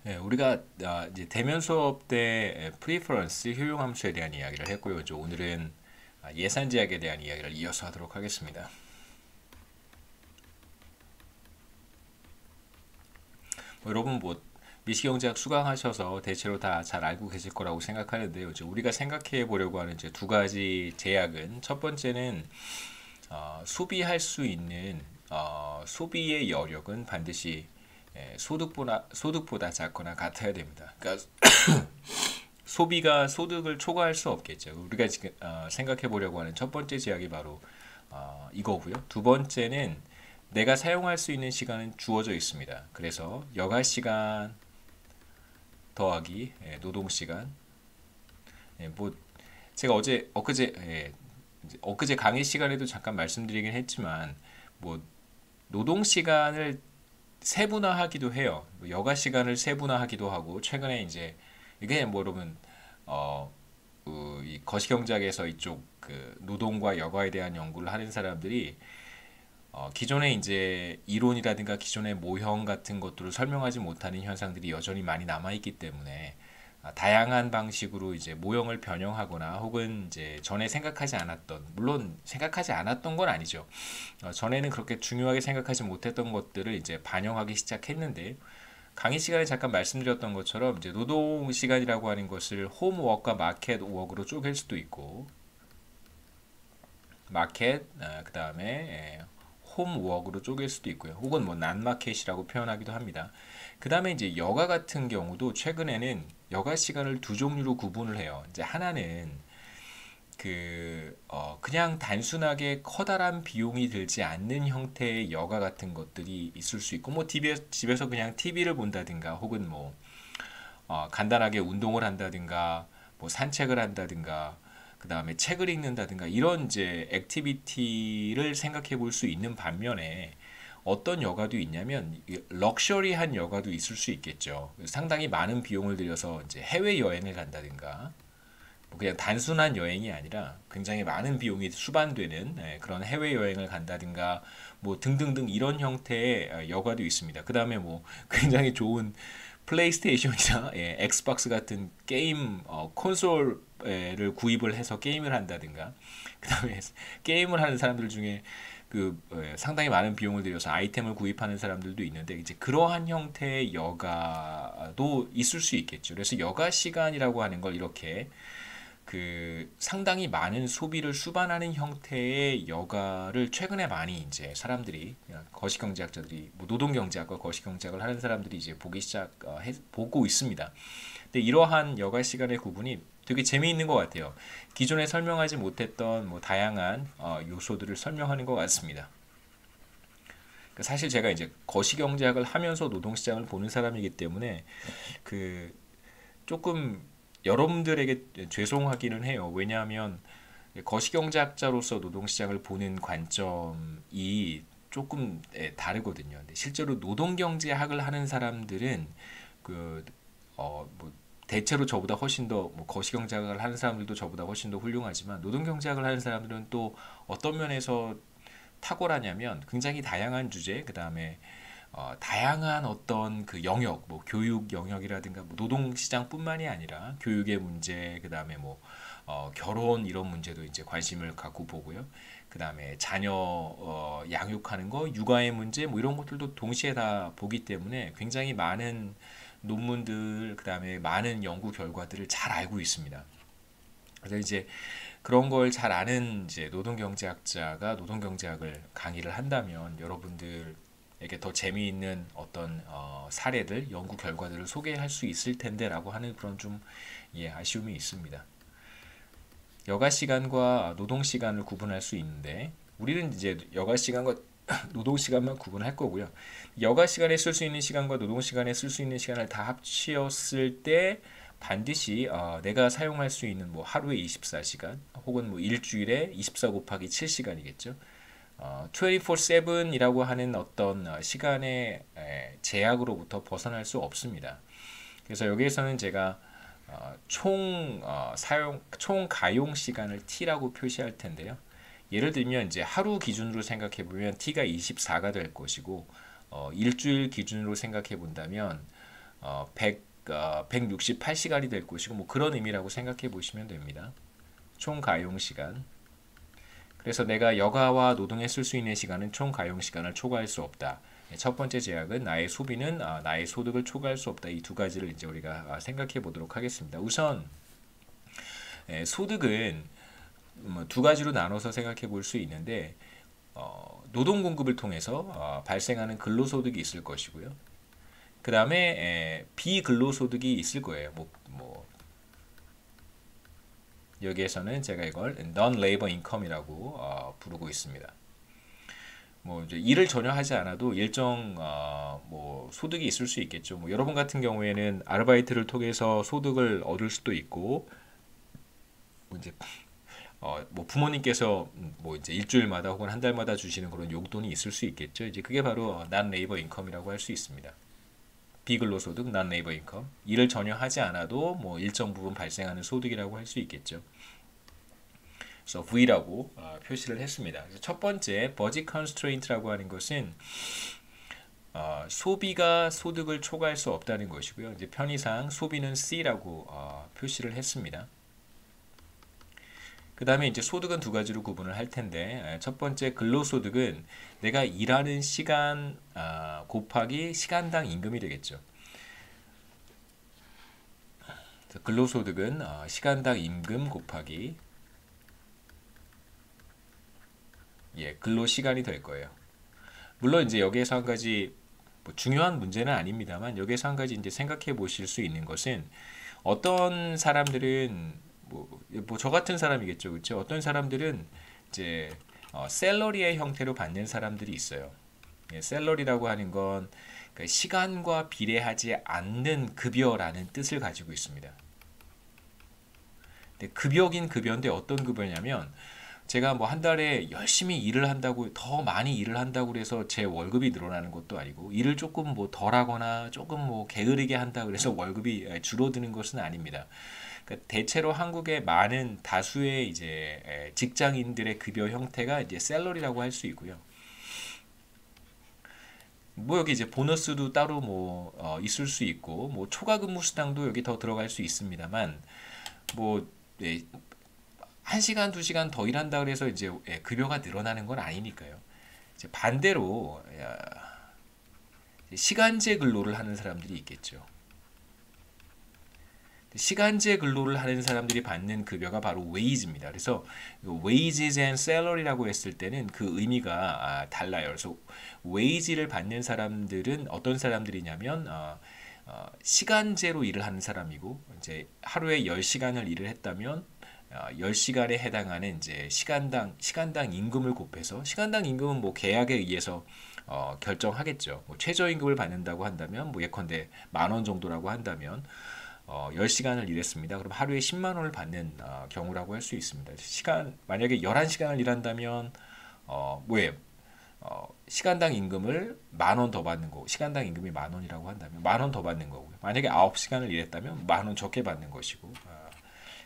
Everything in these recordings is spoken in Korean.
예, 우리가 이제 대면 수업 때 프리퍼런스 효용 함수에 대한 이야기를 했고요. 이제 오늘은 예산 제약에 대한 이야기를 이어서 하도록 하겠습니다. 여러분 뭐 미시경제학 수강하셔서 대체로 다 잘 알고 계실 거라고 생각하는데요. 이제 우리가 생각해 보려고 하는 이제 두 가지 제약은 첫 번째는 소비할 수 있는 소비의 여력은 반드시 소득보다 작거나 같아야 됩니다. 그러니까 소비가 소득을 초과할 수 없겠죠. 우리가 지금 생각해 보려고 하는 첫 번째 제약이 바로 이거고요. 두 번째는 내가 사용할 수 있는 시간은 주어져 있습니다. 그래서 여가 시간 더하기 노동 시간. 뭐 제가 엊그제 강의 시간에도 잠깐 말씀드리긴 했지만 뭐 노동 시간을 세분화하기도 해요. 여가 시간을 세분화하기도 하고 최근에 이제 이게 뭐 여러분 이 거시경제학에서 이쪽 그 노동과 여가에 대한 연구를 하는 사람들이 기존의 이제 이론이라든가 기존의 모형 같은 것들을 설명하지 못하는 현상들이 여전히 많이 남아 있기 때문에 다양한 방식으로 이제 모형을 변형하거나 혹은 이제 전에 생각하지 않았던, 물론 생각하지 않았던 건 아니죠. 전에는 그렇게 중요하게 생각하지 못했던 것들을 이제 반영하기 시작했는데, 강의 시간에 잠깐 말씀드렸던 것처럼 이제 노동 시간이라고 하는 것을 홈워크와 마켓 워크로 쪼갤 수도 있고, 마켓 그다음에 홈워크로 쪼갤 수도 있고요. 혹은 뭐 난마켓이라고 표현하기도 합니다. 그 다음에 이제 여가 같은 경우도 최근에는 여가 시간을 두 종류로 구분을 해요. 이제 하나는 그냥 단순하게 커다란 비용이 들지 않는 형태의 여가 같은 것들이 있을 수 있고, 뭐 집에서 그냥 TV를 본다든가 혹은 뭐 간단하게 운동을 한다든가 뭐 산책을 한다든가 그 다음에 책을 읽는다든가 이런 이제 액티비티를 생각해 볼 수 있는 반면에, 어떤 여가도 있냐면 럭셔리한 여가도 있을 수 있겠죠. 상당히 많은 비용을 들여서 이제 해외 여행을 간다든가, 뭐 그냥 단순한 여행이 아니라 굉장히 많은 비용이 수반되는 그런 해외 여행을 간다든가 뭐 등등등 이런 형태의 여가도 있습니다. 그 다음에 뭐 굉장히 좋은 플레이스테이션이나 엑스박스 같은 게임 콘솔을 구입을 해서 게임을 한다든가, 그다음에 게임을 하는 사람들 중에 상당히 많은 비용을 들여서 아이템을 구입하는 사람들도 있는데, 이제 그러한 형태의 여가도 있을 수 있겠죠. 그래서 여가 시간이라고 하는 걸 이렇게 상당히 많은 소비를 수반하는 형태의 여가를 최근에 많이 이제 사람들이, 거시경제학자들이, 뭐 노동경제학과 거시경제학을 하는 사람들이 이제 보고 있습니다. 근데 이러한 여가 시간의 구분이 되게 재미있는 것 같아요. 기존에 설명하지 못했던 뭐 다양한 요소들을 설명하는 것 같습니다. 사실 제가 이제 거시경제학을 하면서 노동시장을 보는 사람이기 때문에 그 조금 여러분들에게 죄송하기는 해요. 왜냐하면 거시경제학자로서 노동시장을 보는 관점이 조금 다르거든요. 근데 실제로 노동경제학을 하는 사람들은 뭐 대체로 저보다 훨씬 더, 뭐 거시경제학을 하는 사람들도 저보다 훨씬 더 훌륭하지만, 노동경제학을 하는 사람들은 또 어떤 면에서 탁월하냐면 굉장히 다양한 주제, 그 다음에 다양한 어떤 그 영역, 뭐 교육 영역이라든가 뭐 노동 시장뿐만이 아니라 교육의 문제, 그 다음에 뭐 결혼 이런 문제도 이제 관심을 갖고 보고요. 그 다음에 자녀 양육하는 거, 육아의 문제, 뭐 이런 것들도 동시에 다 보기 때문에 굉장히 많은 논문들, 그 다음에 많은 연구 결과들을 잘 알고 있습니다. 그래서 이제 그런 걸 잘 아는 이제 노동경제학자가 노동경제학을 강의를 한다면 여러분들에게 더 재미있는 어떤 사례들, 연구 결과들을 소개할 수 있을 텐데라고 하는 그런 좀 아쉬움이 있습니다. 여가 시간과 노동 시간을 구분할 수 있는데, 우리는 이제 여가 시간과 노동 시간만 구분할 거고요. 여가 시간에 쓸 수 있는 시간과 노동 시간에 쓸 수 있는 시간을 다 합치었을 때 반드시 내가 사용할 수 있는 뭐 하루에 24시간 혹은 뭐 일주일에 24 곱하기 7시간이겠죠. 24/7이라고 하는 어떤 시간의 제약으로부터 벗어날 수 없습니다. 그래서 여기에서는 제가 총 가용 시간을 T라고 표시할 텐데요. 예를 들면 이제 하루 기준으로 생각해 보면 T가 24가 될 것이고, 일주일 기준으로 생각해 본다면 168시간이 될 것이고 뭐 그런 의미라고 생각해 보시면 됩니다. 총 가용 시간. 그래서 내가 여가와 노동에 쓸 수 있는 시간은 총 가용 시간을 초과할 수 없다. 첫 번째 제약은 나의 소비는 나의 소득을 초과할 수 없다. 이 두 가지를 이제 우리가 생각해 보도록 하겠습니다. 우선 소득은 뭐 두 가지로 나눠서 생각해 볼 수 있는데 노동 공급을 통해서 발생하는 근로소득이 있을 것이고요. 그 다음에 비근로소득이 있을 거예요. 뭐 여기에서는 제가 이걸 non-labor income이라고 부르고 있습니다. 뭐 이제 일을 전혀 하지 않아도 일정 뭐 소득이 있을 수 있겠죠. 뭐 여러분 같은 경우에는 아르바이트를 통해서 소득을 얻을 수도 있고, 뭐 이제 뭐 부모님께서 뭐 이제 일주일마다 혹은 한 달마다 주시는 그런 용돈이 있을 수 있겠죠. 이제 그게 바로 non-labor income이라고 할 수 있습니다. 비근로소득, non-labor income. 일을 전혀 하지 않아도 뭐 일정 부분 발생하는 소득이라고 할 수 있겠죠. 그래서 V라고 표시를 했습니다. 그래서 첫 번째 budget constraint라고 하는 것은 소비가 소득을 초과할 수 없다는 것이고요. 이제 편의상 소비는 C라고 표시를 했습니다. 그 다음에 이제 소득은 두 가지로 구분을 할 텐데, 첫 번째 근로소득은 내가 일하는 시간 곱하기 시간당 임금이 되겠죠. 근로소득은 시간당 임금 곱하기 근로시간이 될 거예요. 물론 이제 여기에서 한 가지 뭐 중요한 문제는 아닙니다만, 여기에서 한 가지 이제 생각해 보실 수 있는 것은, 어떤 사람들은 뭐 저 같은 사람이겠죠, 그렇죠? 어떤 사람들은 이제 샐러리의 형태로 받는 사람들이 있어요. 샐러리라고 하는 건 그 시간과 비례하지 않는 급여라는 뜻을 가지고 있습니다. 근데 급여긴 급여인데 어떤 급여냐면, 제가 뭐 한 달에 열심히 일을 한다고, 더 많이 일을 한다고 그래서 제 월급이 늘어나는 것도 아니고, 일을 조금 뭐 덜하거나 조금 뭐 게으르게 한다 그래서 월급이 줄어드는 것은 아닙니다. 그러니까 대체로 한국의 많은 다수의 이제 직장인들의 급여 형태가 이제 샐러리라고 할 수 있고요. 뭐 여기 이제 보너스도 따로 뭐 있을 수 있고, 뭐 초과 근무 수당도 여기 더 들어갈 수 있습니다만, 뭐 예, 1시간, 2시간 더 일한다 그래서 이제 급여가 늘어나는 건 아니니까요. 이제 반대로 시간제 근로를 하는 사람들이 있겠죠. 시간제 근로를 하는 사람들이 받는 급여가 바로 wage입니다. 그래서 wages and salary라고 했을 때는 그 의미가 달라요. 그래서 wage를 받는 사람들은 어떤 사람들이냐면 시간제로 일을 하는 사람이고, 이제 하루에 10시간을 일을 했다면 10시간에 해당하는 이제 시간당 임금을 곱해서, 시간당 임금은 뭐 계약에 의해서 결정하겠죠. 뭐 최저임금을 받는다고 한다면, 뭐 예컨대 10,000원 정도라고 한다면 10시간을 일했습니다. 그럼 하루에 10만 원을 받는 경우라고 할 수 있습니다. 만약에 11시간을 일한다면 뭐예요? 시간당 임금을 10,000원 더 받는 거고, 시간당 임금이 10,000원이라고 한다면 10,000원 더 받는 거고요. 만약에 9시간을 일했다면 10,000원 적게 받는 것이고,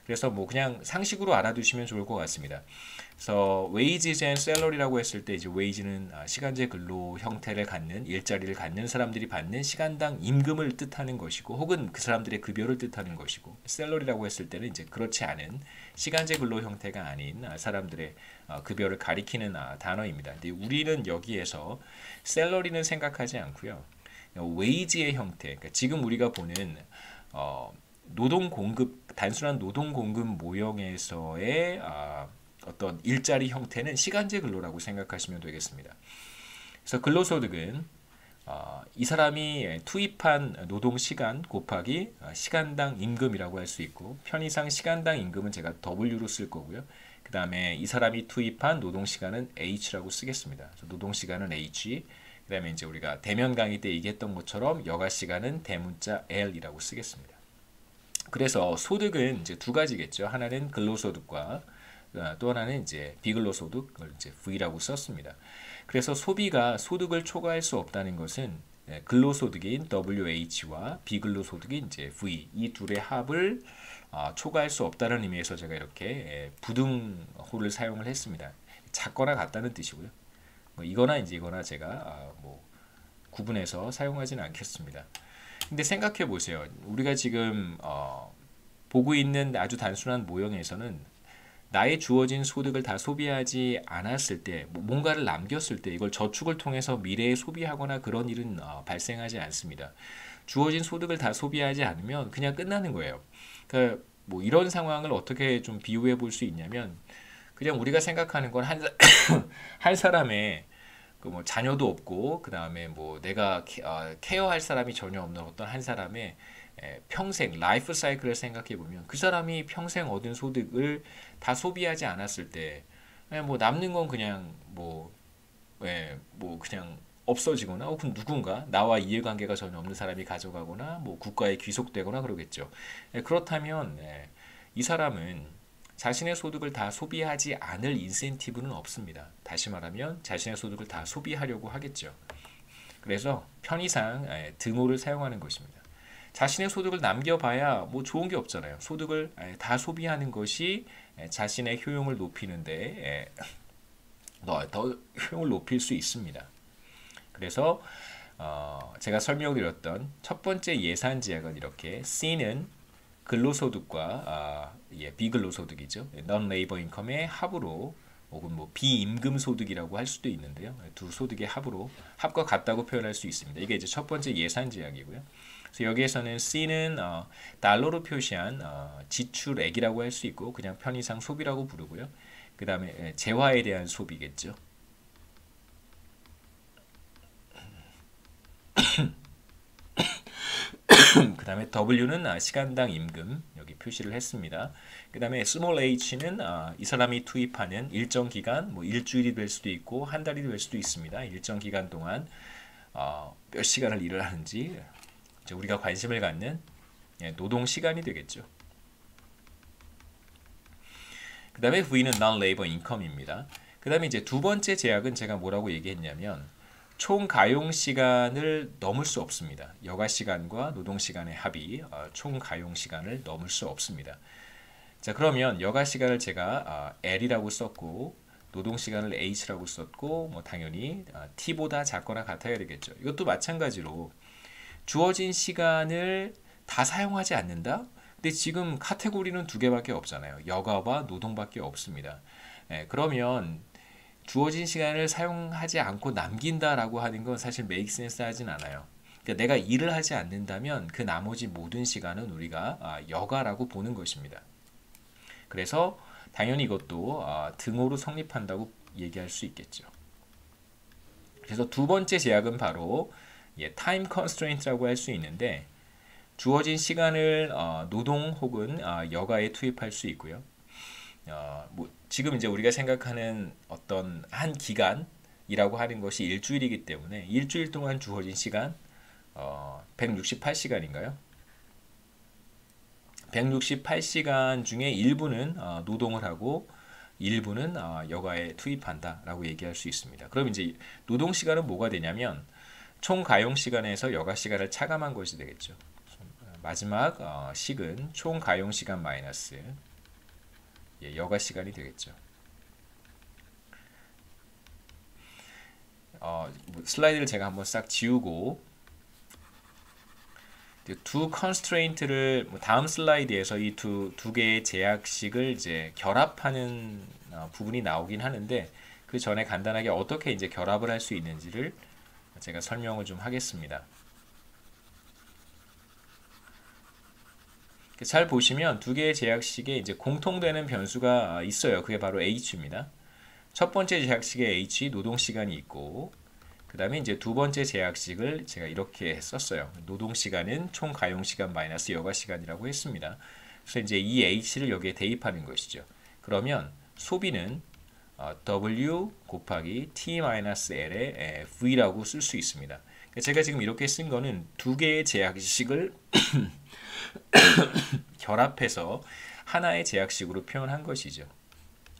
그래서 뭐 그냥 상식으로 알아두시면 좋을 것 같습니다. 그래서 wages and salary라고 했을 때, 이제 wage는 시간제 근로 형태를 갖는, 일자리를 갖는 사람들이 받는 시간당 임금을 뜻하는 것이고, 혹은 그 사람들의 급여를 뜻하는 것이고, salary라고 했을 때는 이제 그렇지 않은 시간제 근로 형태가 아닌 사람들의 급여를 가리키는 단어입니다. 근데 우리는 여기에서 salary는 생각하지 않고요, wage의 형태, 그러니까 지금 우리가 보는 노동 공급, 단순한 노동 공급 모형에서의 어떤 일자리 형태는 시간제 근로라고 생각하시면 되겠습니다. 그래서 근로소득은 이 사람이 투입한 노동 시간 곱하기 시간당 임금이라고 할 수 있고, 편의상 시간당 임금은 제가 W로 쓸 거고요. 그 다음에 이 사람이 투입한 노동 시간은 H라고 쓰겠습니다. 그래서 노동 시간은 H, 그 다음에 이제 우리가 대면 강의 때 얘기했던 것처럼 여가 시간은 대문자 L이라고 쓰겠습니다. 그래서 소득은 이제 두 가지겠죠. 하나는 근로소득과 또 하나는 이제 비근로소득을 이제 V라고 썼습니다. 그래서 소비가 소득을 초과할 수 없다는 것은 근로소득인 WH와 비근로소득인 이제 V, 이 둘의 합을 초과할 수 없다는 의미에서 제가 이렇게 부등호를 사용을 했습니다. 작거나 같다는 뜻이고요. 뭐 이거나 이제 이거나 제가 뭐 구분해서 사용하지는 않겠습니다. 근데 생각해 보세요. 우리가 지금 보고 있는 아주 단순한 모형에서는 나의 주어진 소득을 다 소비하지 않았을 때, 뭔가를 남겼을 때 이걸 저축을 통해서 미래에 소비하거나 그런 일은 발생하지 않습니다. 주어진 소득을 다 소비하지 않으면 그냥 끝나는 거예요. 그러니까 뭐 이런 상황을 어떻게 좀 비유해 볼 수 있냐면, 그냥 우리가 생각하는 건 한 사람의 그 뭐 자녀도 없고, 그 다음에 뭐 내가 케어할 사람이 전혀 없는 어떤 한 사람의 평생 라이프 사이클을 생각해 보면, 그 사람이 평생 얻은 소득을 다 소비하지 않았을 때 뭐 남는 건 그냥 뭐 그냥 없어지거나, 혹은 누군가 나와 이해관계가 전혀 없는 사람이 가져가거나, 뭐 국가에 귀속되거나 그러겠죠. 그렇다면 이 사람은 자신의 소득을 다 소비하지 않을 인센티브는 없습니다. 다시 말하면 자신의 소득을 다 소비하려고 하겠죠. 그래서 편의상 등호를 사용하는 것입니다. 자신의 소득을 남겨봐야 뭐 좋은 게 없잖아요. 소득을 다 소비하는 것이 자신의 효용을 높이는데 더 효용을 높일 수 있습니다. 그래서 제가 설명드렸던 첫 번째 예산 제약은 이렇게, C는 근로소득과 비근로소득이죠. non-labor income의 합으로, 혹은 뭐 비임금 소득이라고 할 수도 있는데요. 두 소득의 합으로, 합과 같다고 표현할 수 있습니다. 이게 이제 첫 번째 예산 제약이고요. 그래서 여기에서는 C는 달러로 표시한 지출액이라고 할 수 있고, 그냥 편의상 소비라고 부르고요. 그 다음에 재화에 대한 소비겠죠. 그 다음에 W는 시간당 임금, 여기 표시를 했습니다. 그 다음에 small h는 이 사람이 투입하는 일정 기간, 뭐 일주일이 될 수도 있고 한 달이 될 수도 있습니다. 일정 기간 동안 몇 시간을 일을 하는지, 우리가 관심을 갖는 노동 시간이 되겠죠. 그 다음에 V는 non-labor income입니다. 그 다음에 이제 두 번째 제약은 제가 뭐라고 얘기했냐면, 총 가용 시간을 넘을 수 없습니다. 여가 시간과 노동 시간의 합이 총 가용 시간을 넘을 수 없습니다. 자, 그러면 여가 시간을 제가 L이라고 썼고, 노동 시간을 H라고 썼고, 뭐 당연히 T보다 작거나 같아야 되겠죠. 이것도 마찬가지로 주어진 시간을 다 사용하지 않는다? 근데 지금 카테고리는 두 개밖에 없잖아요. 여가와 노동밖에 없습니다. 그러면 주어진 시간을 사용하지 않고 남긴다라고 하는 건 사실 make sense 하진 않아요. 그러니까 내가 일을 하지 않는다면 그 나머지 모든 시간은 우리가 여가라고 보는 것입니다. 그래서 당연히 이것도 등호로 성립한다고 얘기할 수 있겠죠. 그래서 두 번째 제약은 바로 time constraint라고 할 수 있는데, 주어진 시간을 노동 혹은 여가에 투입할 수 있고요. 뭐 지금 이제 우리가 생각하는 어떤 한 기간이라고 하는 것이 일주일이기 때문에, 일주일 동안 주어진 시간 168시간인가요? 168시간 중에 일부는 노동을 하고 일부는 여가에 투입한다라고 얘기할 수 있습니다. 그럼 이제 노동 시간은 뭐가 되냐면, 총 가용 시간에서 여가 시간을 차감한 것이 되겠죠. 마지막 식은 총 가용 시간 마이너스 여가 시간이 되겠죠. 슬라이드를 제가 한번 싹 지우고, 두 constraint를 다음 슬라이드에서 이 두 개의 제약식을 이제 결합하는 부분이 나오긴 하는데, 그 전에 간단하게 어떻게 이제 결합을 할 수 있는지를 제가 설명을 좀 하겠습니다. 잘 보시면 두 개의 제약식에 이제 공통되는 변수가 있어요. 그게 바로 H입니다. 첫 번째 제약식에 H 노동 시간이 있고, 그 다음에 이제 두 번째 제약식을 제가 이렇게 썼어요. 노동 시간은 총 가용 시간 마이너스 여가 시간이라고 했습니다. 그래서 이제 이 H를 여기에 대입하는 것이죠. 그러면 소비는 W 곱하기 T-L의 V라고 쓸 수 있습니다. 제가 지금 이렇게 쓴 거는 두 개의 제약식을 결합해서 하나의 제약식으로 표현한 것이죠.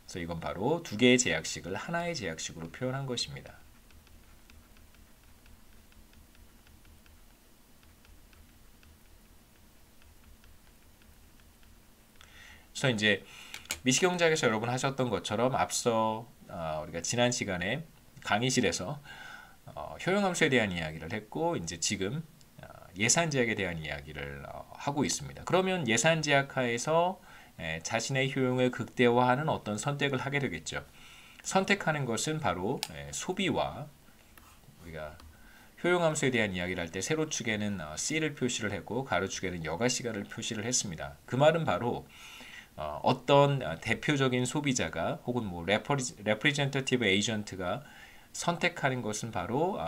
그래서 이건 바로 두 개의 제약식을 하나의 제약식으로 표현한 것입니다. 그래서 이제 미시경제학에서 여러분 하셨던 것처럼 앞서 우리가 지난 시간에 강의실에서 효용함수에 대한 이야기를 했고, 이제 지금 예산 제약에 대한 이야기를 하고 있습니다. 그러면 예산 제약 하에서 자신의 효용을 극대화하는 어떤 선택을 하게 되겠죠. 선택하는 것은 바로 소비와 우리가 효용함수에 대한 이야기를 할 때 세로축에는 C를 표시를 했고 가로축에는 여가시간을 표시를 했습니다. 그 말은 바로 어떤 대표적인 소비자가 혹은 뭐 representative agent가 선택하는 것은 바로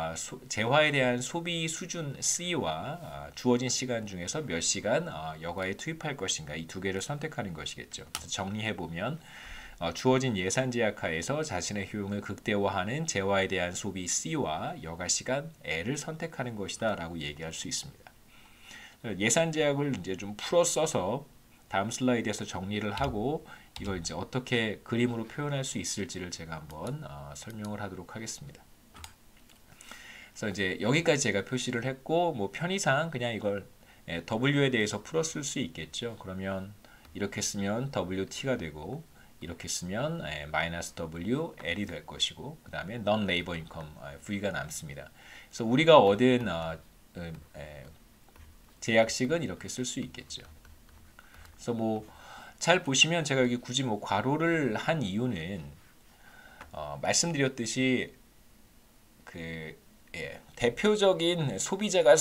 재화에 대한 소비 수준 C와 주어진 시간 중에서 몇 시간 여가에 투입할 것인가 이 두 개를 선택하는 것이겠죠. 정리해 보면 주어진 예산 제약 하에서 자신의 효용을 극대화하는 재화에 대한 소비 C와 여가 시간 L을 선택하는 것이다 라고 얘기할 수 있습니다. 예산 제약을 이제 좀 풀어 써서 다음 슬라이드에서 정리를 하고 이걸 이제 어떻게 그림으로 표현할 수 있을지를 제가 한번 설명을 하도록 하겠습니다. 그래서 이제 여기까지 제가 표시를 했고 뭐 편의상 그냥 이걸 W에 대해서 풀어 쓸 수 있겠죠. 그러면 이렇게 쓰면 WT가 되고 이렇게 쓰면 마이너스 W L이 될 것이고 그 다음에 non-labor income V가 남습니다. 그래서 우리가 얻은 제약식은 이렇게 쓸 수 있겠죠. 그래서 뭐 잘 보시면 제가 여기 굳이 뭐 괄호를 한 이유는 말씀드렸듯이 그 대표적인 소비자가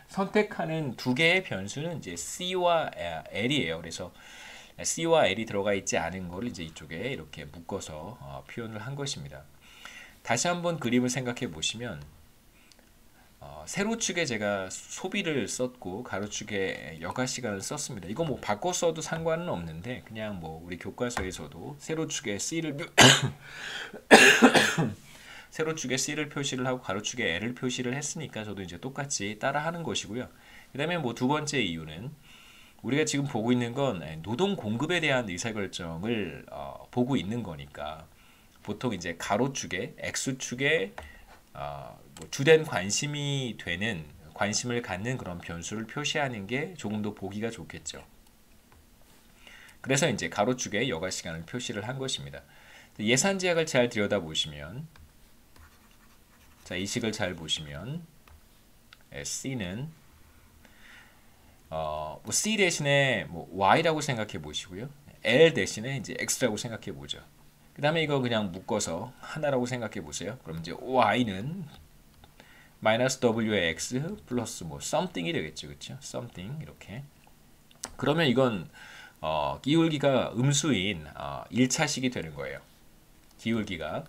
선택하는 두 개의 변수는 이제 C와 L이에요. 그래서 C와 L이 들어가 있지 않은 거를 이제 이쪽에 이렇게 묶어서 표현을 한 것입니다. 다시 한번 그림을 생각해 보시면 세로축에 제가 소비를 썼고 가로축에 여가 시간을 썼습니다. 이거 뭐 바꿔 써도 상관은 없는데 그냥 뭐 우리 교과서에서도 세로축에 C를 세로축에 C를 표시를 하고 가로축에 L을 표시를 했으니까 저도 이제 똑같이 따라 하는 것이고요. 그 다음에 뭐 두 번째 이유는 우리가 지금 보고 있는 건 노동 공급에 대한 의사결정을 보고 있는 거니까 보통 이제 가로축에 X축에 뭐 주된 관심이 되는 관심을 갖는 그런 변수를 표시하는 게 조금 더 보기가 좋겠죠. 그래서 이제 가로축에 여가 시간을 표시를 한 것입니다. 예산 제약을 잘 들여다보시면 자, 이 식을 잘 보시면 C는 뭐 C 대신에 뭐 Y라고 생각해 보시고요. L 대신에 이제 X라고 생각해 보죠. 그 다음에 이거 그냥 묶어서 하나라고 생각해 보세요. 그럼 이제 Y는 마이너스 W의 X 플러스 뭐 something이 되겠죠. 그렇죠? something 이렇게. 그러면 이건 기울기가 음수인 1차식이 되는 거예요. 기울기가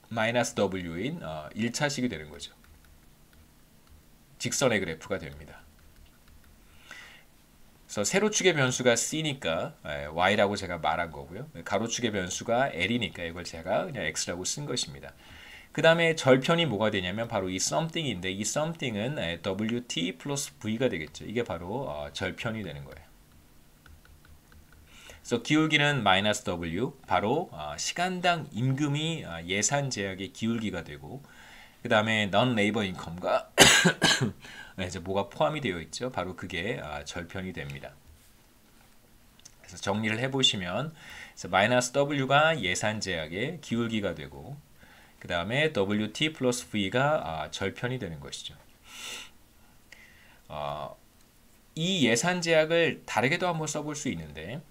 마이너스 W인 1차식이 되는 거죠. 직선의 그래프가 됩니다. 그래서 세로축의 변수가 C니까 Y라고 제가 말한 거고요. 가로축의 변수가 L이니까 이걸 제가 그냥 X라고 쓴 것입니다. 그 다음에 절편이 뭐가 되냐면 바로 이 something인데 이 something은 WT 플러스 V가 되겠죠. 이게 바로 절편이 되는 거예요. 그래서 기울기는 마이너스 W 바로 시간당 임금이 예산 제약의 기울기가 되고 그 다음에 non-labor income가 이제 뭐가 포함이 되어 있죠. 바로 그게 절편이 됩니다. 그래서 정리를 해보시면 마이너스 W가 예산 제약의 기울기가 되고 그 다음에 WT 플러스 V가 절편이 되는 것이죠. 이 예산 제약을 다르게도 한번 써볼 수 있는데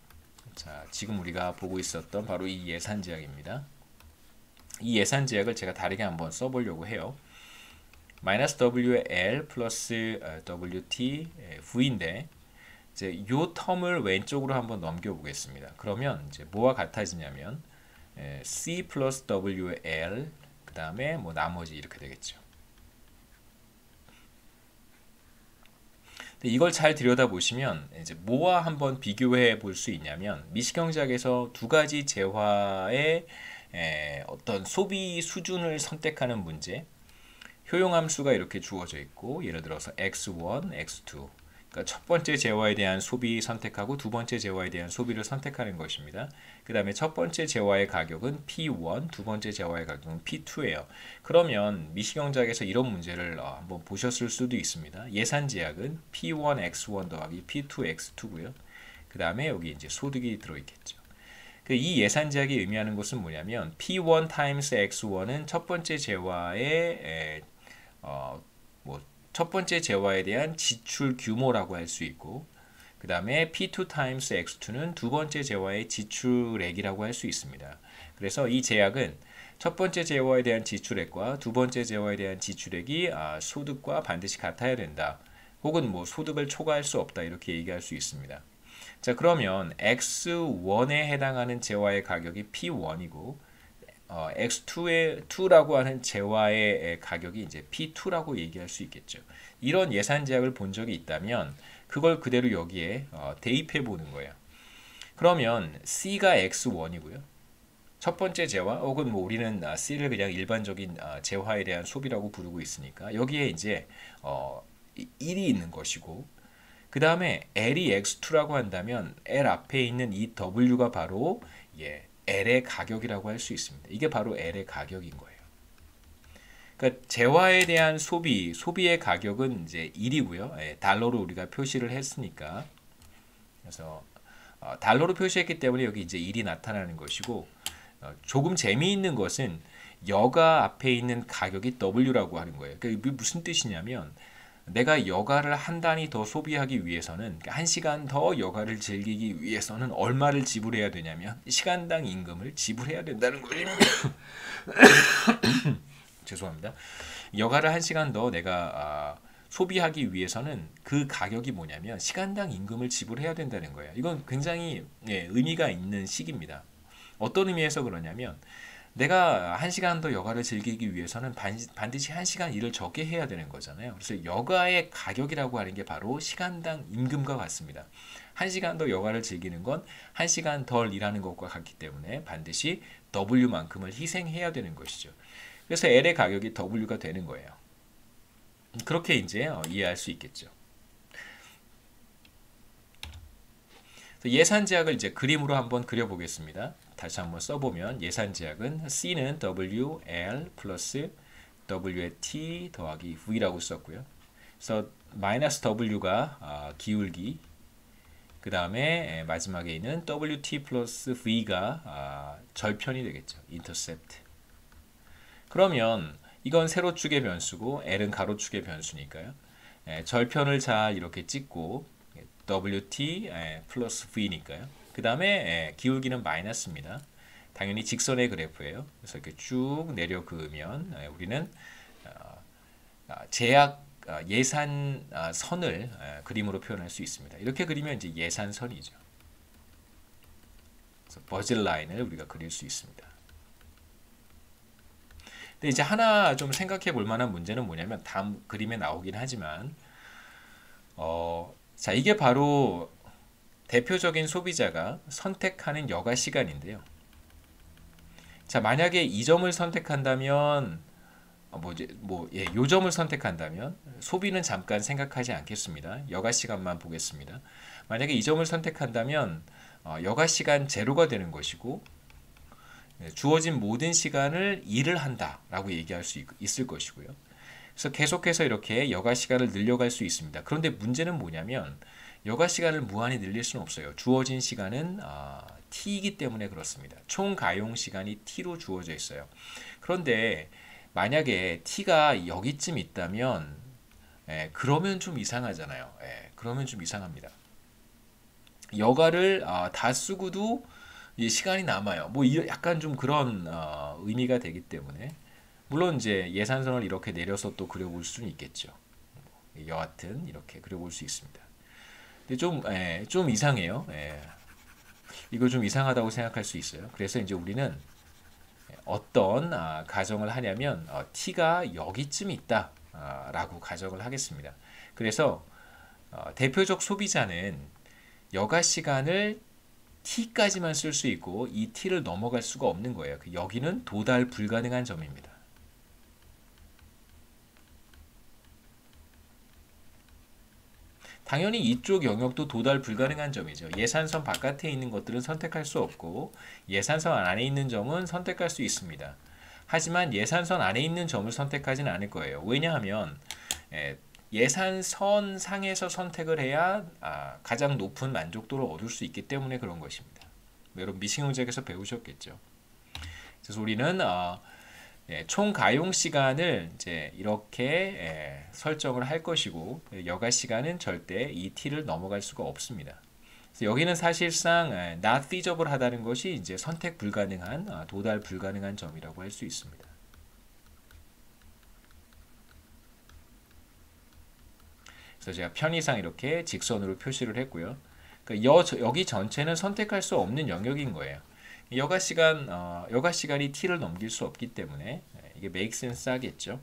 자, 지금 우리가 보고 있었던 바로 이 예산 제약입니다. 이 예산 제약을 제가 다르게 한번 써보려고 해요. 마이너스 W의 L 플러스 WT V인데 이제 이 텀을 왼쪽으로 한번 넘겨 보겠습니다. 그러면 이제 뭐와 같아지냐면 C 플러스 W의 L 그 다음에 뭐 나머지 이렇게 되겠죠. 이걸 잘 들여다보시면 이제 뭐와 한번 비교해 볼 수 있냐면 미시경제학에서 두 가지 재화의 어떤 소비 수준을 선택하는 문제 효용함수가 이렇게 주어져 있고 예를 들어서 x1, x2 그러니까 첫 번째 재화에 대한 소비 선택하고 두 번째 재화에 대한 소비를 선택하는 것입니다. 그 다음에 첫 번째 재화의 가격은 P1, 두 번째 재화의 가격은 P2예요. 그러면 미시경제학에서 이런 문제를 한번 보셨을 수도 있습니다. 예산 제약은 P1X1 더하기 P2X2고요. 그 다음에 여기 이제 소득이 들어있겠죠. 이 예산 제약이 의미하는 것은 뭐냐면 P1 times X1은 첫 번째 재화의 뭐 첫 번째 재화에 대한 지출 규모라고 할 수 있고, 그 다음에 P2 times X2는 두 번째 재화의 지출액이라고 할 수 있습니다. 그래서 이 제약은 첫 번째 재화에 대한 지출액과 두 번째 재화에 대한 지출액이 소득과 반드시 같아야 된다. 혹은 뭐 소득을 초과할 수 없다. 이렇게 얘기할 수 있습니다. 자, 그러면 X1에 해당하는 재화의 가격이 P1이고 X2라고 하는 재화의 가격이 이제 P2라고 얘기할 수 있겠죠. 이런 예산 제약을 본 적이 있다면 그걸 그대로 여기에 대입해 보는 거예요. 그러면 C가 X1이고요. 첫 번째 재화 혹은 뭐 우리는 C를 그냥 일반적인 재화에 대한 소비라고 부르고 있으니까 여기에 이제 1이 있는 것이고, 그 다음에 L이 X2라고 한다면 L 앞에 있는 이 W가 바로 L의 가격이라고 할 수 있습니다. 이게 바로 L의 가격인 거예요. 그러니까 재화에 대한 소비의 가격은 이제 1이고요. 달러로 우리가 표시를 했으니까. 그래서 달러로 표시했기 때문에 여기 이제 1이 나타나는 것이고, 조금 재미있는 것은 여가 앞에 있는 가격이 W라고 하는 거예요. 그러니까 무슨 뜻이냐면 내가 여가를 한 단위 더 소비하기 위해서는, 한 시간 더 여가를 즐기기 위해서는 얼마를 지불해야 되냐면 시간당 임금을 지불해야 된다는 거예요. 죄송합니다. 여가를 한 시간 더 내가 소비하기 위해서는 그 가격이 뭐냐면 시간당 임금을 지불해야 된다는 거예요. 이건 굉장히 의미가 있는 식입니다. 어떤 의미에서 그러냐면 내가 한 시간 더 여가를 즐기기 위해서는 반드시 한 시간 일을 적게 해야 되는 거잖아요. 그래서 여가의 가격이라고 하는 게 바로 시간당 임금과 같습니다. 한 시간 더 여가를 즐기는 건 한 시간 덜 일하는 것과 같기 때문에 반드시 W만큼을 희생해야 되는 것이죠. 그래서 L의 가격이 W가 되는 거예요. 그렇게 이제 이해할 수 있겠죠. 예산 제약을 이제 그림으로 한번 그려보겠습니다. 다시 한번 써보면 예산 제약은 C는 W, L 플러스 W의 T 더하기 V라고 썼고요. 그래서 마이너스 W가 기울기, 그 다음에 마지막에 있는 WT 플러스 V가 절편이 되겠죠. 인터셉트. 그러면 이건 세로축의 변수고 L은 가로축의 변수니까요. 절편을 잘 이렇게 찍고 WT 플러스 V니까요. 그 다음에 기울기는 마이너스입니다. 당연히 직선의 그래프예요. 그래서 이렇게 쭉 내려 그으면 우리는 제약 예산 선을 그림으로 표현할 수 있습니다. 이렇게 그리면 이제 예산선이죠. 그래서 버짓 라인을 우리가 그릴 수 있습니다. 근데 이제 하나 좀 생각해 볼 만한 문제는 뭐냐면 다음 그림에 나오긴 하지만 자, 이게 바로 대표적인 소비자가 선택하는 여가 시간인데요. 자, 만약에 이 점을 선택한다면 요 점을 선택한다면 소비는 잠깐 생각하지 않겠습니다. 여가 시간만 보겠습니다. 만약에 이 점을 선택한다면 여가 시간 제로가 되는 것이고, 주어진 모든 시간을 일을 한다라고 얘기할 수 있을 것이고요. 그래서 계속해서 이렇게 여가 시간을 늘려갈 수 있습니다. 그런데 문제는 뭐냐면 여가 시간을 무한히 늘릴 수는 없어요. 주어진 시간은 T이기 때문에 그렇습니다. 총 가용 시간이 T로 주어져 있어요. 그런데 만약에 T가 여기쯤 있다면 그러면 좀 이상하잖아요. 그러면 좀 이상합니다. 여가를 다 쓰고도 시간이 남아요. 뭐 약간 좀 그런 의미가 되기 때문에 물론 이제 예산선을 이렇게 내려서 또 그려볼 수는 있겠죠. 여하튼 이렇게 그려볼 수 있습니다. 근데 좀 이상해요. 이거 좀 이상하다고 생각할 수 있어요. 그래서 이제 우리는 어떤 가정을 하냐면 t가 여기쯤 있다 라고 가정을 하겠습니다. 그래서 대표적 소비자는 여가 시간을 t까지만 쓸 수 있고 이 t를 넘어갈 수가 없는 거예요. 여기는 도달 불가능한 점입니다. 당연히 이쪽 영역도 도달 불가능한 점이죠. 예산선 바깥에 있는 것들은 선택할 수 없고 예산선 안에 있는 점은 선택할 수 있습니다. 하지만 예산선 안에 있는 점을 선택하지는 않을 거예요. 왜냐하면 예산선 상에서 선택을 해야 가장 높은 만족도를 얻을 수 있기 때문에 그런 것입니다. 여러분 미싱 공작에서 배우셨겠죠. 그래서 우리는 총 가용 시간을 이제 이렇게 설정을 할 것이고 여가 시간은 절대 이 t를 넘어갈 수가 없습니다. 그래서 여기는 사실상 not feasible 하다는 것이 이제 선택 불가능한 도달 불가능한 점이라고 할 수 있습니다. 그래서 제가 편의상 이렇게 직선으로 표시를 했고요. 그러니까 여기 전체는 선택할 수 없는 영역인 거예요. 여가 시간이 t를 넘길 수 없기 때문에 이게 make sense 하겠죠.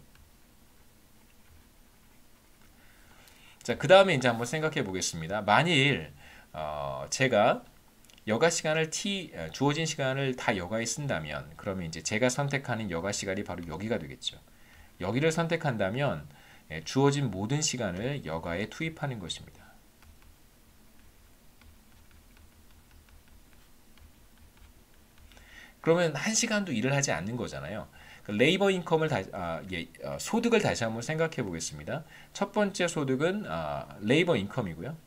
자, 그 다음에 이제 한번 생각해 보겠습니다. 만일 제가 여가 시간을 주어진 시간을 다 여가에 쓴다면 그러면 이제 제가 선택하는 여가 시간이 바로 여기가 되겠죠. 여기를 선택한다면 주어진 모든 시간을 여가에 투입하는 것입니다. 그러면 한 시간도 일을 하지 않는 거잖아요. 레이버 인컴을 소득을 다시 한번 생각해 보겠습니다. 첫 번째 소득은 레이버 인컴이고요.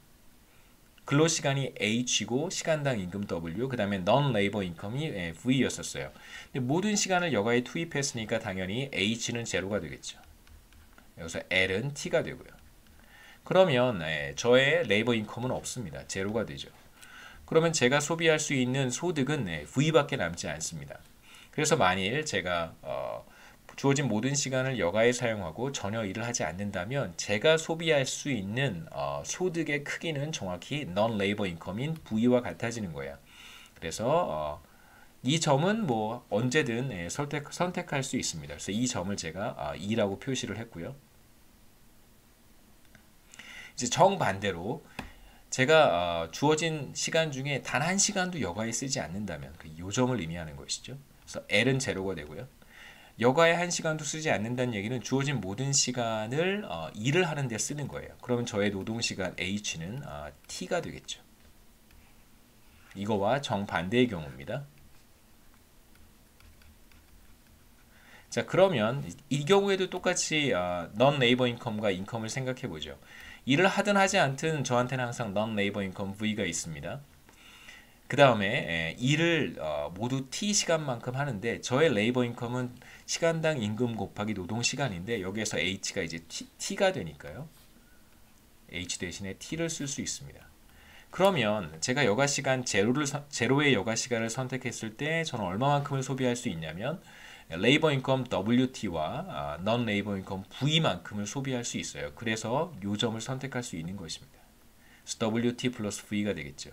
근로 시간이 H고 시간당 임금 W, 그 다음에 non labor 인컴이 V였었어요. 근데 모든 시간을 여가에 투입했으니까 당연히 H는 제로가 되겠죠. 여기서 L은 T가 되고요. 그러면 저의 레이버 인컴은 없습니다. 제로가 되죠. 그러면 제가 소비할 수 있는 소득은 V밖에 남지 않습니다. 그래서 만일 제가 주어진 모든 시간을 여가에 사용하고 전혀 일을 하지 않는다면 제가 소비할 수 있는 소득의 크기는 정확히 non-labor income인 V와 같아지는 거예요. 그래서 이 점은 뭐 언제든 선택할 수 있습니다. 그래서 이 점을 제가 2라고 표시를 했고요. 이제 정반대로 제가 주어진 시간 중에 단 한 시간도 여가에 쓰지 않는다면 이 점을 의미하는 것이죠. 그래서 L은 제로가 되고요. 여가에 한 시간도 쓰지 않는다는 얘기는 주어진 모든 시간을 일을 하는 데 쓰는 거예요. 그러면 저의 노동시간 H는 T가 되겠죠. 이거와 정반대의 경우입니다. 자, 그러면 이 경우에도 똑같이 non-labor income과 인컴을 생각해 보죠. 일을 하든 하지 않든 저한테는 항상 non-labor income V가 있습니다. 그 다음에 일을 모두 T 시간만큼 하는데 저의 레이버 인컴은 시간당 임금 곱하기 노동 시간인데 여기에서 H가 이제 T가 되니까요. H 대신에 T를 쓸 수 있습니다. 그러면 제가 여가 시간 제로의 여가 시간을 선택했을 때 저는 얼마만큼을 소비할 수 있냐면 레이버 인컴 WT와 non 레이버 인컴 V만큼을 소비할 수 있어요. 그래서 이 점을 선택할 수 있는 것입니다. WT 플러스 V가 되겠죠.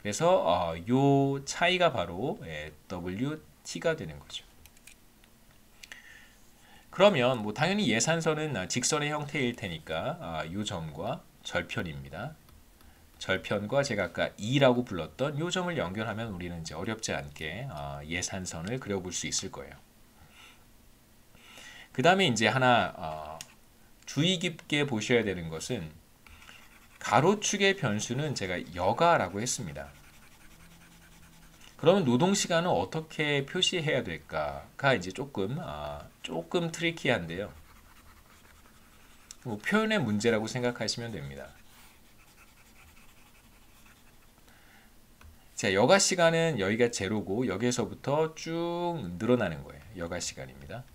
그래서 이 차이가 바로 WT가 되는 거죠. 그러면 뭐 당연히 예산선은 직선의 형태일 테니까 이 점과 절편입니다. 절편과 제가 아까 2라고 불렀던 이 점을 연결하면 우리는 이제 어렵지 않게 예산선을 그려볼 수 있을 거예요. 그 다음에 이제 하나 주의 깊게 보셔야 되는 것은 가로축의 변수는 제가 여가라고 했습니다. 그러면 노동시간은 어떻게 표시해야 될까가 이제 조금 트리키한데요. 뭐 표현의 문제라고 생각하시면 됩니다. 자, 여가 시간은 여기가 제로고 여기에서부터 쭉 늘어나는 거예요. 여가 시간입니다.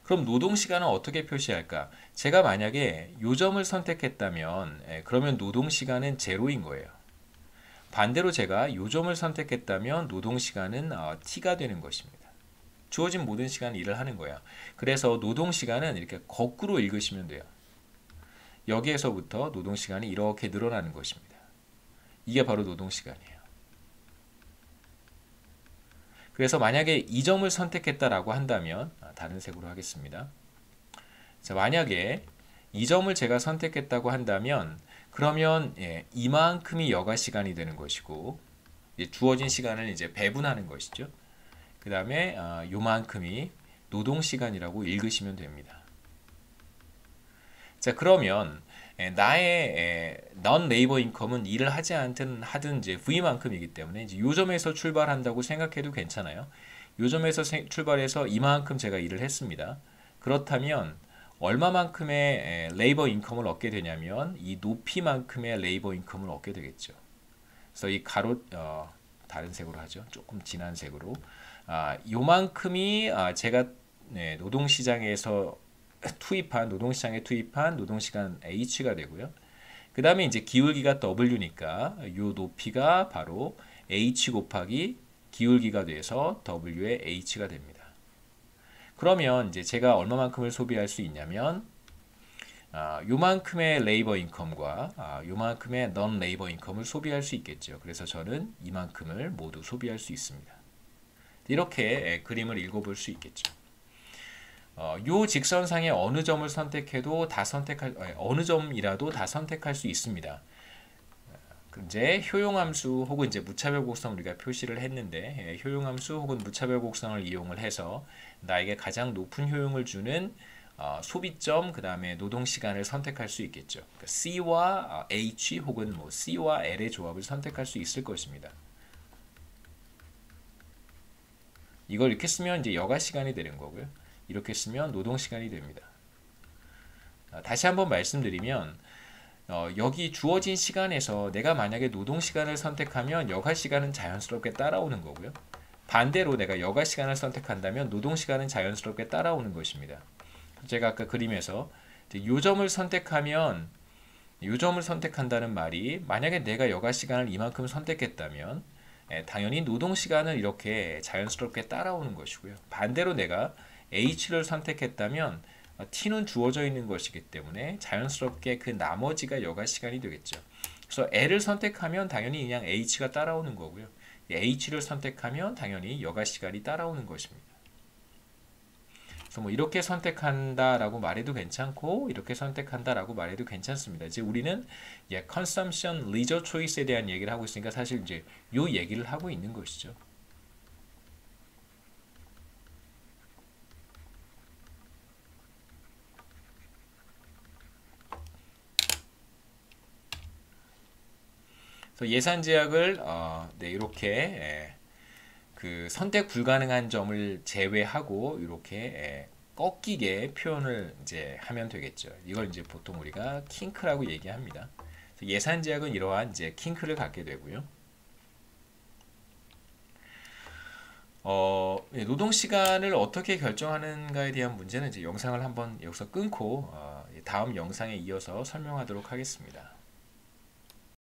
그럼 노동 시간은 어떻게 표시할까? 제가 만약에 요 점을 선택했다면 그러면 노동 시간은 제로인 거예요. 반대로 제가 요 점을 선택했다면 노동 시간은 T가 되는 것입니다. 주어진 모든 시간 일을 하는 거예요. 그래서 노동 시간은 이렇게 거꾸로 읽으시면 돼요. 여기에서부터 노동 시간이 이렇게 늘어나는 것입니다. 이게 바로 노동 시간이에요. 그래서 만약에 이 점을 선택했다라고 한다면 다른 색으로 하겠습니다. 자, 만약에 이 점을 제가 선택했다고 한다면 그러면 이만큼이 여가 시간이 되는 것이고 주어진 시간을 이제 배분하는 것이죠. 그 다음에 요만큼이 노동 시간이라고 읽으시면 됩니다. 자, 그러면 나의 non-labor income은 일을 하지 않든 하든 이제 V만큼이기 때문에 이제 요 점에서 출발한다고 생각해도 괜찮아요. 요 점에서 출발해서 이만큼 제가 일을 했습니다. 그렇다면 얼마만큼의 레이버 인컴을 얻게 되냐면 이 높이만큼의 레이버 인컴을 얻게 되겠죠. 그래서 이 다른 색으로 하죠. 조금 진한 색으로. 요만큼이 제가 노동시장에 투입한 노동시간 H가 되고요. 그 다음에 이제 기울기가 W니까 요 높이가 바로 H 곱하기 기울기가 돼서 W의 H가 됩니다. 그러면 이제 제가 얼마만큼을 소비할 수 있냐면 요만큼의 레이버 인컴과 요만큼의 넌 레이버 인컴을 소비할 수 있겠죠. 그래서 저는 이만큼을 모두 소비할 수 있습니다. 이렇게 그림을 읽어볼 수 있겠죠. 요 직선상의 어느 점을 선택해도 어느 점이라도 다 선택할 수 있습니다. 이제 효용함수 혹은 이제 무차별 곡선 우리가 표시를 했는데 효용함수 혹은 무차별 곡선을 이용을 해서 나에게 가장 높은 효용을 주는 소비점 그 다음에 노동시간을 선택할 수 있겠죠. 그러니까 C와 H 혹은 뭐 C와 L의 조합을 선택할 수 있을 것입니다. 이걸 이렇게 쓰면 이제 여가시간이 되는 거고요. 이렇게 쓰면 노동시간이 됩니다. 다시 한번 말씀드리면 여기 주어진 시간에서 내가 만약에 노동시간을 선택하면 여가시간은 자연스럽게 따라오는 거고요. 반대로 내가 여가시간을 선택한다면 노동시간은 자연스럽게 따라오는 것입니다. 제가 아까 그림에서 요점을 선택한다는 말이 만약에 내가 여가시간을 이만큼 선택했다면 당연히 노동시간은 이렇게 자연스럽게 따라오는 것이고요. 반대로 내가 H를 선택했다면 T는 주어져 있는 것이기 때문에 자연스럽게 그 나머지가 여가시간이 되겠죠. 그래서 L을 선택하면 당연히 그냥 H가 따라오는 거고요. H를 선택하면 당연히 여가시간이 따라오는 것입니다. 그래서 뭐 이렇게 선택한다라고 말해도 괜찮고 이렇게 선택한다라고 말해도 괜찮습니다. 이제 우리는 consumption leisure choice에 대한 얘기를 하고 있으니까 사실 이제 요 얘기를 하고 있는 것이죠. 그래서 예산 제약을 이렇게 그 선택 불가능한 점을 제외하고 이렇게 꺾이게 표현을 이제 하면 되겠죠. 이걸 이제 보통 우리가 킹크라고 얘기합니다. 예산 제약은 이러한 이제 킹크를 갖게 되고요. 노동 시간을 어떻게 결정하는가에 대한 문제는 이제 영상을 한번 여기서 끊고 다음 영상에 이어서 설명하도록 하겠습니다.